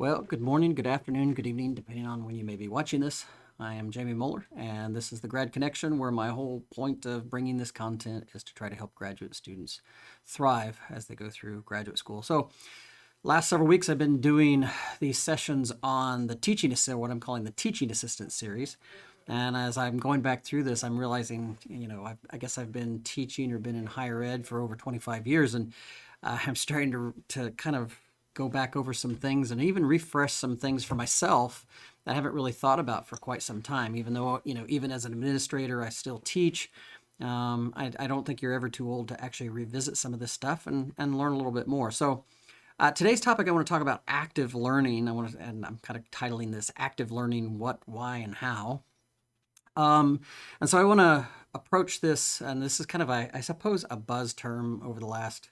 Well, good morning, good afternoon, good evening, depending on when you may be watching this. I am Jamie Moeller, and this is the Grad Connection, where my whole point of bringing this content is to try to help graduate students thrive as they go through graduate school. So, last several weeks, I've been doing these sessions on the teaching assistant, what I'm calling the teaching assistant series. And as I'm going back through this, I'm realizing, I guess I've been teaching or been in higher ed for over 25 years, and I'm starting to kind of go back over some things and even refresh some things for myself that I haven't really thought about for quite some time. Even though, even as an administrator, I still teach. I don't think you're ever too old to actually revisit some of this stuff and learn a little bit more. So, today's topic, I want to talk about active learning. And I'm kind of titling this "Active Learning: What, Why, and How." And so I want to approach this, and this is kind of, I suppose, a buzz term over the last,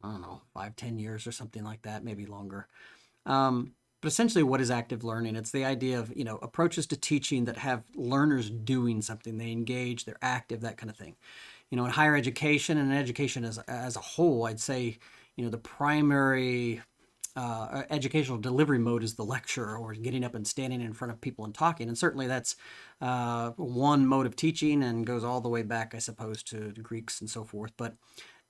I don't know, 5, 10 years or something like that, maybe longer. But essentially, what is active learning? It's the idea of, approaches to teaching that have learners doing something. They engage, they're active, that kind of thing. In higher education and education as a whole, I'd say, the primary educational delivery mode is the lecture, or getting up and standing in front of people and talking. And certainly that's one mode of teaching and goes all the way back, I suppose, to the Greeks and so forth. But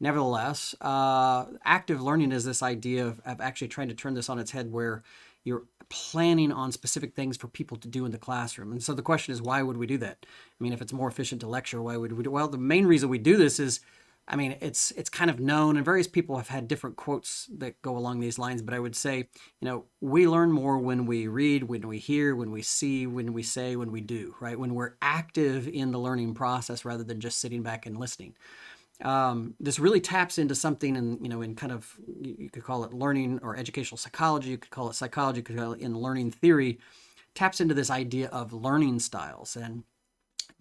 nevertheless, active learning is this idea of actually trying to turn this on its head, where you're planning on specific things for people to do in the classroom. And so the question is, why would we do that? I mean, if it's more efficient to lecture, why would we do? Well, the main reason we do this is, I mean, it's kind of known, and various people have had different quotes that go along these lines. But I would say, we learn more when we read, when we hear, when we see, when we say, when we do, right? When we're active in the learning process rather than just sitting back and listening. This really taps into something, in kind of, you could call it learning or educational psychology, you could call it psychology, you could call it in learning theory, taps into this idea of learning styles. And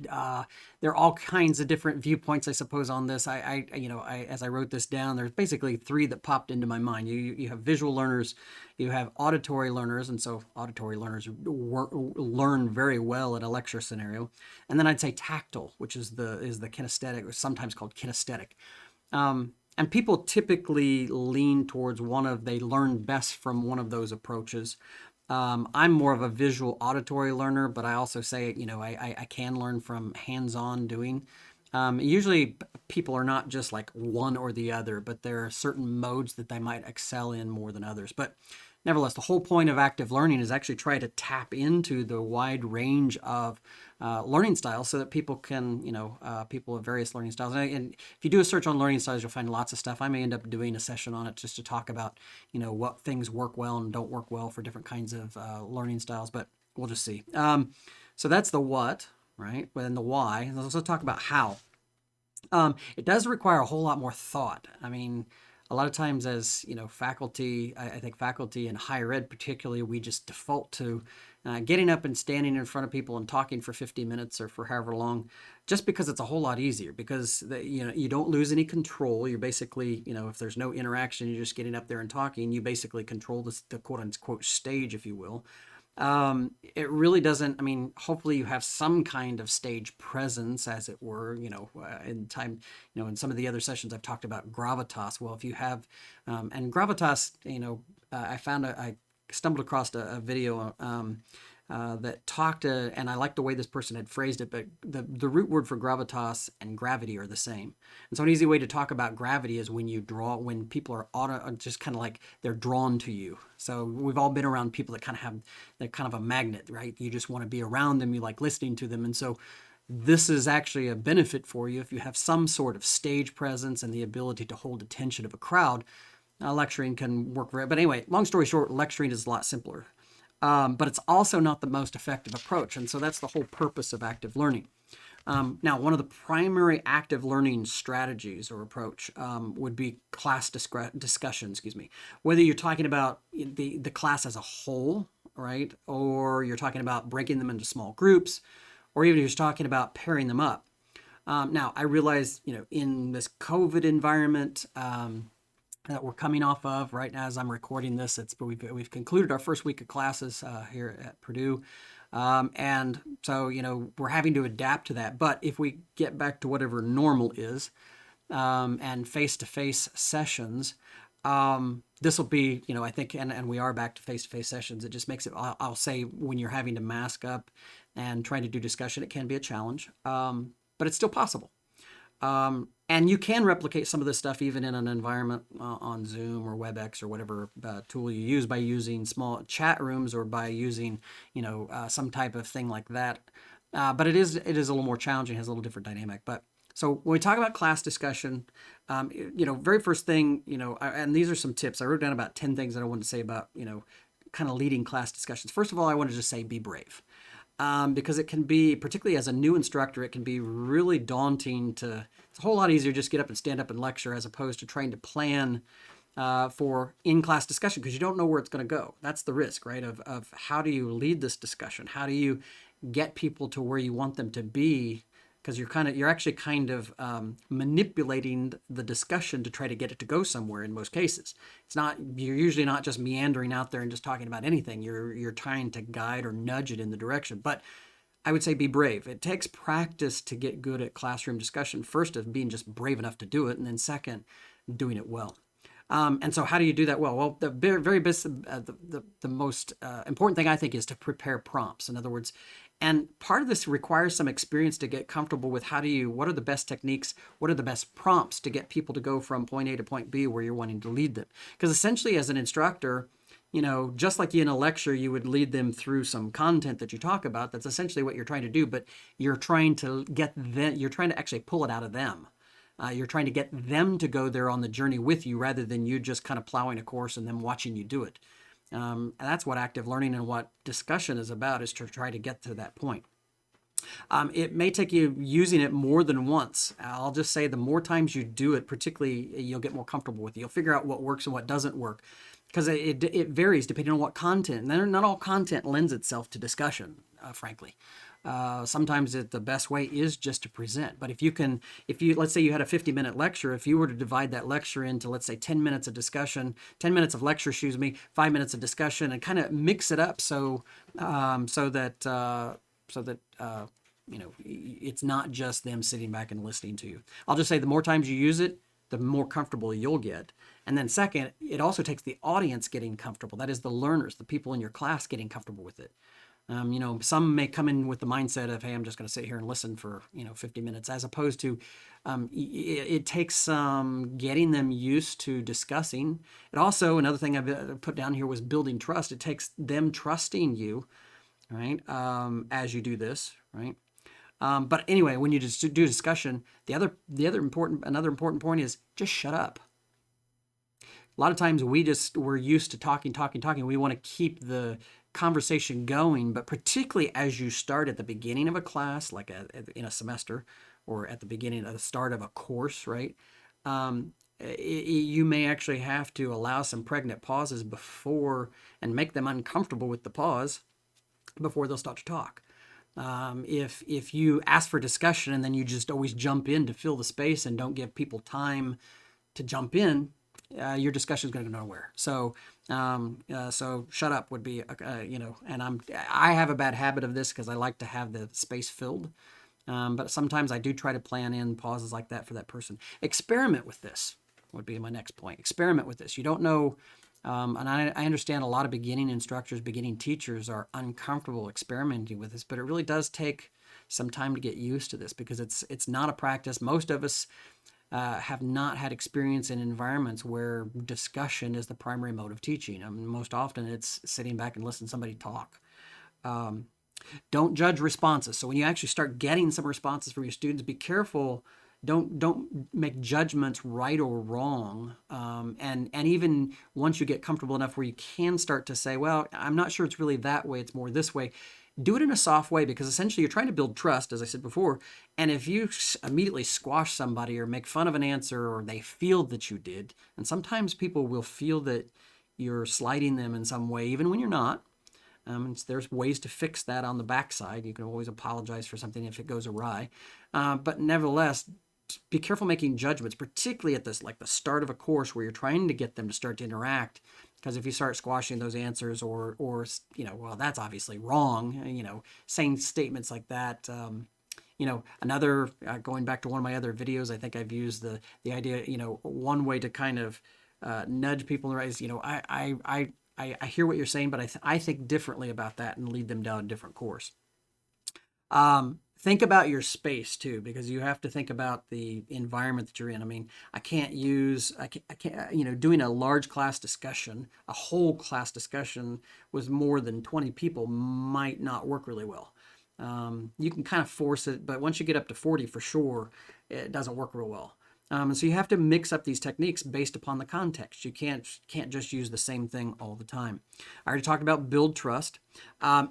there are all kinds of different viewpoints, I suppose, on this. As I wrote this down, there's basically three that popped into my mind. You have visual learners, you have auditory learners, and so auditory learners learn very well in a lecture scenario. And then I'd say tactile, which is the kinesthetic, or sometimes called kinesthetic. And people typically lean towards they learn best from one of those approaches. I'm more of a visual auditory learner, but I also say, I can learn from hands-on doing. Usually people are not just like one or the other, but there are certain modes that they might excel in more than others. But nevertheless, the whole point of active learning is actually try to tap into the wide range of learning styles, so that people can, people of various learning styles. And if you do a search on learning styles, you'll find lots of stuff. I may end up doing a session on it just to talk about, what things work well and don't work well for different kinds of learning styles, but we'll just see. So that's the what, right? And the why. Let's also talk about how. It does require a whole lot more thought. I mean, a lot of times as, faculty, I think faculty in higher ed particularly, we just default to getting up and standing in front of people and talking for 50 minutes or for however long, just because it's a whole lot easier, because you don't lose any control. You're basically, if there's no interaction, you're just getting up there and talking, you basically control the quote unquote stage, if you will. It really doesn't, I mean, hopefully you have some kind of stage presence, as it were, in time, in some of the other sessions I've talked about gravitas. Well, if you have, and gravitas, I stumbled across a video that talked, and I like the way this person had phrased it, but the root word for gravitas and gravity are the same. And so an easy way to talk about gravity is when people are just kind of like they're drawn to you. So we've all been around people that they're kind of a magnet, right? You just want to be around them, you like listening to them. And so this is actually a benefit for you if you have some sort of stage presence and the ability to hold attention of a crowd. Lecturing can work but anyway, long story short, lecturing is a lot simpler. But it's also not the most effective approach. And so that's the whole purpose of active learning. Now, one of the primary active learning strategies or approach would be class discussion, whether you're talking about the class as a whole, right? Or you're talking about breaking them into small groups, or even you're talking about pairing them up. Now, I realize, in this COVID environment, that we're coming off of right now as I'm recording this, we've concluded our first week of classes here at Purdue, and so we're having to adapt to that. But if we get back to whatever normal is, and face-to-face sessions, This will be, I think, and we are back to face-to-face sessions. It just makes it, I'll say, when you're having to mask up and trying to do discussion, it can be a challenge, but it's still possible. And you can replicate some of this stuff even in an environment on Zoom or WebEx or whatever tool you use, by using small chat rooms or by using, some type of thing like that. But it is a little more challenging, has a little different dynamic. But so when we talk about class discussion, very first thing, and these are some tips. I wrote down about 10 things that I wanted to say about, kind of leading class discussions. First of all, I wanted to just say be brave. Because it can be, particularly as a new instructor, it can be really daunting it's a whole lot easier to just get up and stand up and lecture as opposed to trying to plan for in-class discussion, because you don't know where it's going to go. That's the risk, right? Of how do you lead this discussion? How do you get people to where you want them to be? Because you're actually kind of manipulating the discussion to try to get it to go somewhere in most cases. You're usually not just meandering out there and just talking about anything. You're trying to guide or nudge it in the direction. But I would say be brave. It takes practice to get good at classroom discussion. First, of being just brave enough to do it, and then second, doing it well. And so how do you do that well? Well, the very best, the most important thing, I think, is to prepare prompts. In other words, and part of this requires some experience to get comfortable with what are the best techniques, what are the best prompts to get people to go from point A to point B where you're wanting to lead them. Because essentially, as an instructor, just like in a lecture, you would lead them through some content that you talk about. That's essentially what you're trying to do, but you're trying to actually pull it out of them. You're trying to get them to go there on the journey with you, rather than you just kind of plowing a course and them watching you do it. And that's what active learning and what discussion is about, is to try to get to that point. It may take you using it more than once. I'll just say the more times you do it, particularly, you'll get more comfortable with it. You'll figure out what works and what doesn't work, because it varies depending on what content. And not all content lends itself to discussion, frankly. Sometimes the best way is just to present. But let's say you had a 50-minute lecture, if you were to divide that lecture into, let's say, 10 minutes of discussion, 10 minutes of lecture, 5 minutes of discussion, and kind of mix it up so that it's not just them sitting back and listening to you. I'll just say the more times you use it, the more comfortable you'll get. And then second, it also takes the audience getting comfortable. That is, the learners, the people in your class, getting comfortable with it. Some may come in with the mindset of, hey, I'm just going to sit here and listen for, 50 minutes, as opposed to, it takes getting them used to discussing. It also, another thing I've put down here was building trust. It takes them trusting you, right, as you do this, right? But anyway, when you just do discussion, another important point is just shut up. A lot of times we're used to talking. We want to keep the conversation going, but particularly as you start at the beginning of a class, like in a semester, or at the start of a course, right? You may actually have to allow some pregnant pauses and make them uncomfortable with the pause before they'll start to talk. If you ask for discussion and then you just always jump in to fill the space and don't give people time to jump in, your discussion is going to go nowhere. So shut up would be, and I have a bad habit of this because I like to have the space filled. But sometimes I do try to plan in pauses like that for that person. Experiment with this would be my next point. Experiment with this. You don't know, and I understand a lot of beginning instructors, beginning teachers are uncomfortable experimenting with this, but it really does take some time to get used to this, because it's not a practice. Most of us have not had experience in environments where discussion is the primary mode of teaching. I mean, most often it's sitting back and listening to somebody talk. Don't judge responses. So when you actually start getting some responses from your students, be careful. Don't make judgments right or wrong. And even once you get comfortable enough where you can start to say, well, I'm not sure it's really that way, it's more this way. Do it in a soft way, because essentially you're trying to build trust, as I said before. And if you immediately squash somebody or make fun of an answer, or they feel that you did, and sometimes people will feel that you're slighting them in some way, even when you're not. There's ways to fix that on the backside. You can always apologize for something if it goes awry. But nevertheless, be careful making judgments, particularly at like the start of a course where you're trying to get them to start to interact. Because if you start squashing those answers, or well, that's obviously wrong, saying statements like that, going back to one of my other videos, I think I've used the idea, one way to kind of nudge people in the right. I hear what you're saying, but I think differently about that and lead them down a different course. Think about your space too, because you have to think about the environment that you're in. I mean, I can't, doing a large class discussion, a whole class discussion with more than 20 people might not work really well. You can kind of force it, but once you get up to 40 for sure, it doesn't work real well. And so you have to mix up these techniques based upon the context. You can't just use the same thing all the time. I already talked about build trust.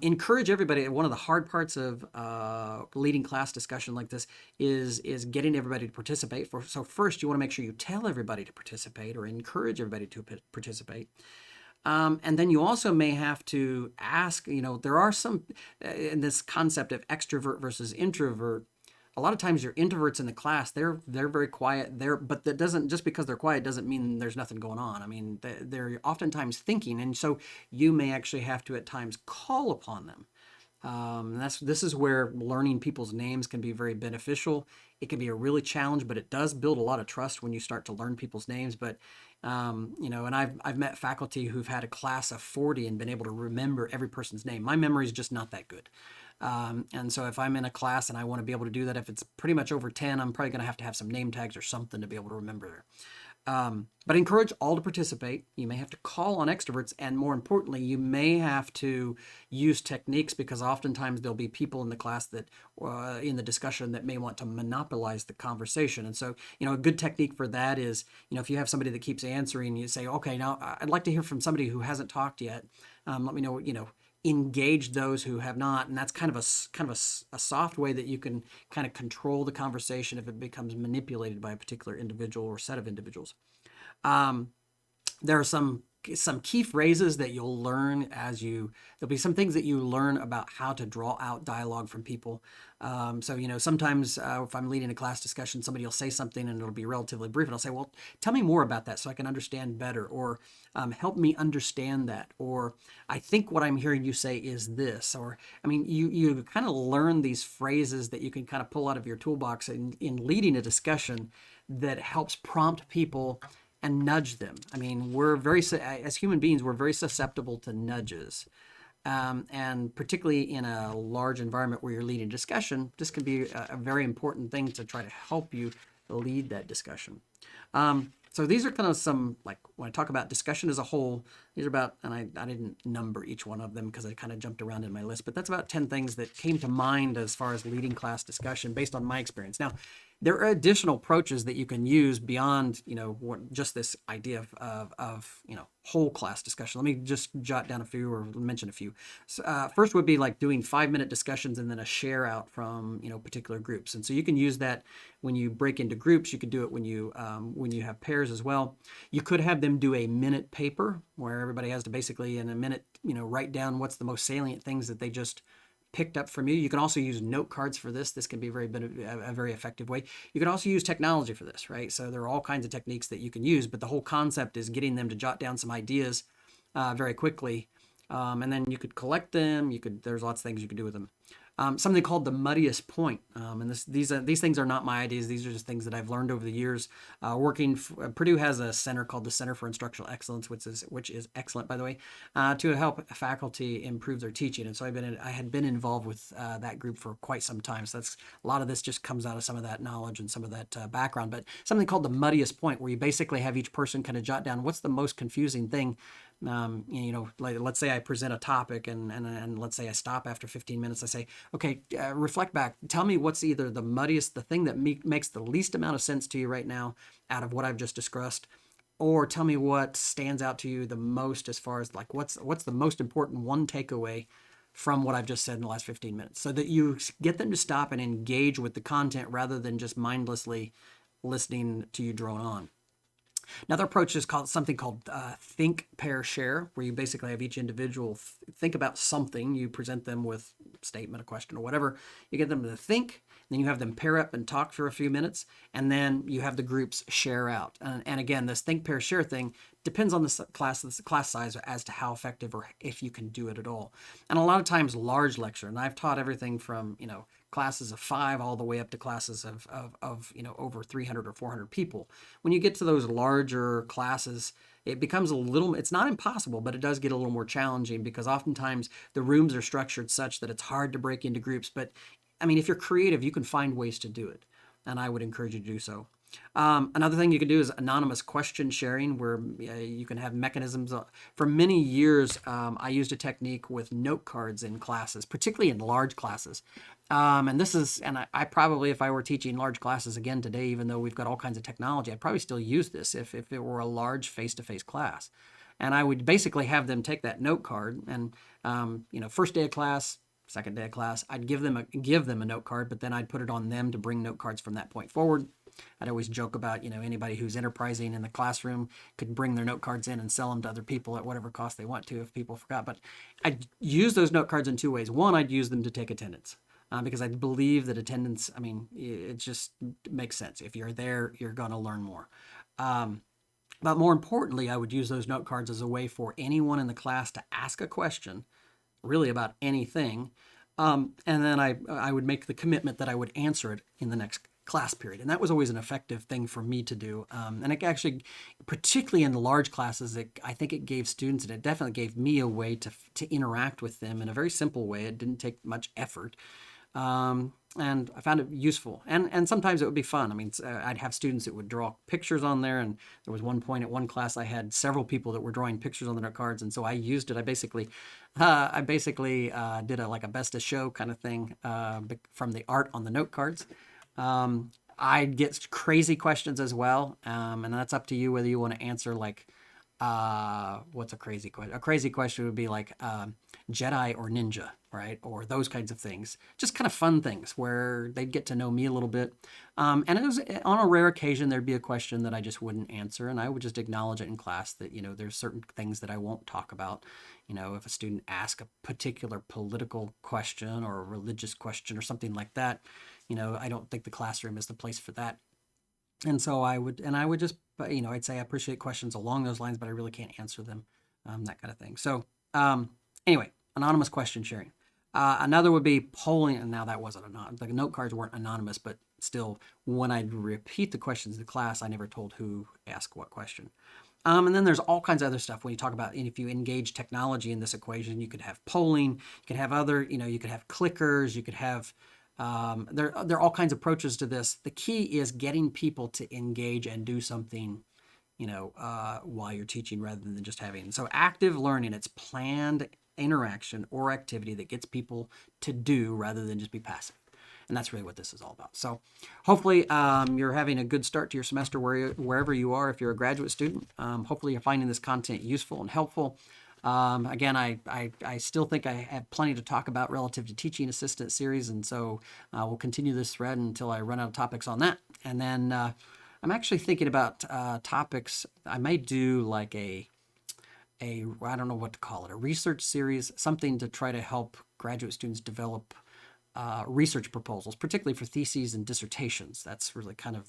Encourage everybody. One of the hard parts of leading class discussion like this is getting everybody to participate. So first, you want to make sure you tell everybody to participate or encourage everybody to participate. And then you also may have to ask, there are some, in this concept of extrovert versus introvert, a lot of times your introverts in the class, they're very quiet there, but that doesn't, just because they're quiet doesn't mean there's nothing going on. I mean, they're oftentimes thinking, and so you may actually have to at times call upon them. This is where learning people's names can be very beneficial. It can be a really challenge, but it does build a lot of trust when you start to learn people's names. But and I've met faculty who've had a class of 40 and been able to remember every person's name. My memory is just not that good. And so if I'm in a class and I want to be able to do that, if it's pretty much over 10, I'm probably going to have some name tags or something to be able to remember there. But encourage all to participate. You may have to call on extroverts, and more importantly, you may have to use techniques, because oftentimes there'll be people in the class that, in the discussion, that may want to monopolize the conversation. And so, a good technique for that is, if you have somebody that keeps answering, you say, okay, now I'd like to hear from somebody who hasn't talked yet. Let me know, engage those who have not, and that's kind of a soft way that you can kind of control the conversation if it becomes manipulated by a particular individual or set of individuals. There are some key phrases that you'll learn there'll be some things that you learn about how to draw out dialogue from people. So, sometimes if I'm leading a class discussion, somebody will say something and it'll be relatively brief, and I'll say, well, tell me more about that so I can understand better, or help me understand that, or I think what I'm hearing you say is this, or, you kind of learn these phrases that you can kind of pull out of your toolbox in leading a discussion that helps prompt people and nudge them. As human beings, we're very susceptible to nudges. And particularly in a large environment where you're leading discussion, this can be a very important thing to try to help you lead that discussion. So these are kind of some, like, when I talk about discussion as a whole, these are about, and I didn't number each one of them because I kind of jumped around in my list, but that's about 10 things that came to mind as far as leading class discussion based on my experience. Now, there are additional approaches that you can use beyond, just this idea of whole class discussion. Let me just jot down a few or mention a few. So, first would be like doing 5-minute discussions and then a share out from, particular groups. And so you can use that when you break into groups. You could do it when you have pairs as well. You could have them do a minute paper where everybody has to basically in a minute, write down what's the most salient things that they just picked up from you. You can also use note cards for this. This can be a very effective way. You can also use technology for this, right? So there are all kinds of techniques that you can use, but the whole concept is getting them to jot down some ideas very quickly, and then you could collect them. There's lots of things you could do with them. Something called the muddiest point. And these things are not my ideas. These are just things that I've learned over the years. Purdue has a center called the Center for Instructional Excellence, which is excellent, by the way, to help faculty improve their teaching. And so I had been involved with that group for quite some time. So a lot of this just comes out of some of that knowledge and some of that background. But something called the muddiest point, where you basically have each person kind of jot down what's the most confusing thing. Like, let's say I present a topic and let's say I stop after 15 minutes. I say, okay, reflect back. Tell me what's either the muddiest, the thing that makes the least amount of sense to you right now out of what I've just discussed, or tell me what stands out to you the most as far as like what's the most important one takeaway from what I've just said in the last 15 minutes, so that you get them to stop and engage with the content rather than just mindlessly listening to you drone on. Another approach is something called think, pair, share, where you basically have each individual think about something. You present them with a statement, a question, or whatever. You get them to think, then you have them pair up and talk for a few minutes, and then you have the groups share out. And again, this think, pair, share thing depends on the class size as to how effective or if you can do it at all. And a lot of times large lecture, and I've taught everything from, classes of 5 all the way up to classes of over 300 or 400 people. When you get to those larger classes, it becomes it's not impossible, but it does get a little more challenging because oftentimes the rooms are structured such that it's hard to break into groups. But I mean, if you're creative, you can find ways to do it. And I would encourage you to do so. Another thing you can do is anonymous question sharing, where you can have mechanisms. For many years, I used a technique with note cards in classes, particularly in large classes. And I probably, if I were teaching large classes again today, even though we've got all kinds of technology, I'd probably still use this if it were a large face-to-face class. And I would basically have them take that note card and, first day of class, second day of class, I'd give them a note card, but then I'd put it on them to bring note cards from that point forward. I'd always joke about, anybody who's enterprising in the classroom could bring their note cards in and sell them to other people at whatever cost they want to if people forgot. But I'd use those note cards in 2 ways. One, I'd use them to take attendance because I believe that attendance, it just makes sense. If you're there, you're going to learn more. But more importantly, I would use those note cards as a way for anyone in the class to ask a question really about anything. And then I would make the commitment that I would answer it in the next class period. And that was always an effective thing for me to do. And it actually, particularly in the large classes, I think it gave students, and it definitely gave me a way to interact with them in a very simple way. It didn't take much effort. And I found it useful. And sometimes it would be fun. I'd have students that would draw pictures on there. And there was one point at one class I had several people that were drawing pictures on their cards. And so I used it. I basically did a best of show kind of thing from the art on the note cards. I get crazy questions as well. And that's up to you whether you want to answer what's a crazy question? A crazy question would be Jedi or ninja, right? Or those kinds of things. Just kind of fun things where they'd get to know me a little bit. And it was on a rare occasion, there'd be a question that I just wouldn't answer. And I would just acknowledge it in class that, there's certain things that I won't talk about. If a student asks a particular political question or a religious question or something like that, I don't think the classroom is the place for that. And so I would just, I'd say I appreciate questions along those lines, but I really can't answer them, that kind of thing. So anyway, anonymous question sharing. Another would be polling, and now that wasn't anonymous. The note cards weren't anonymous, but still, when I'd repeat the questions in the class, I never told who asked what question. And then there's all kinds of other stuff when you talk about, if you engage technology in this equation, you could have polling, you could have other, you could have clickers, you could have, there are all kinds of approaches to this. The key is getting people to engage and do something, while you're teaching rather than just having. So active learning, it's planned interaction or activity that gets people to do rather than just be passive. And that's really what this is all about. So hopefully you're having a good start to your semester wherever you are. If you're a graduate student, hopefully you're finding this content useful and helpful. Again, I still think I have plenty to talk about relative to teaching assistant series. And so we'll continue this thread until I run out of topics on that. And then I'm actually thinking about topics. I may do I don't know what to call it, a research series, something to try to help graduate students develop research proposals, particularly for theses and dissertations. That's really kind of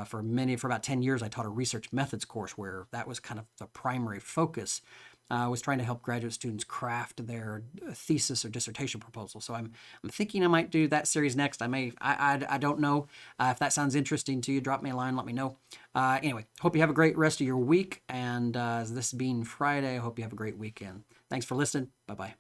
for about 10 years, I taught a research methods course where that was kind of the primary focus. Was trying to help graduate students craft their thesis or dissertation proposal. So I'm thinking I might do that series next. I don't know if that sounds interesting to you. Drop me a line, let me know. Anyway, hope you have a great rest of your week. And this being Friday, I hope you have a great weekend. Thanks for listening. Bye-bye.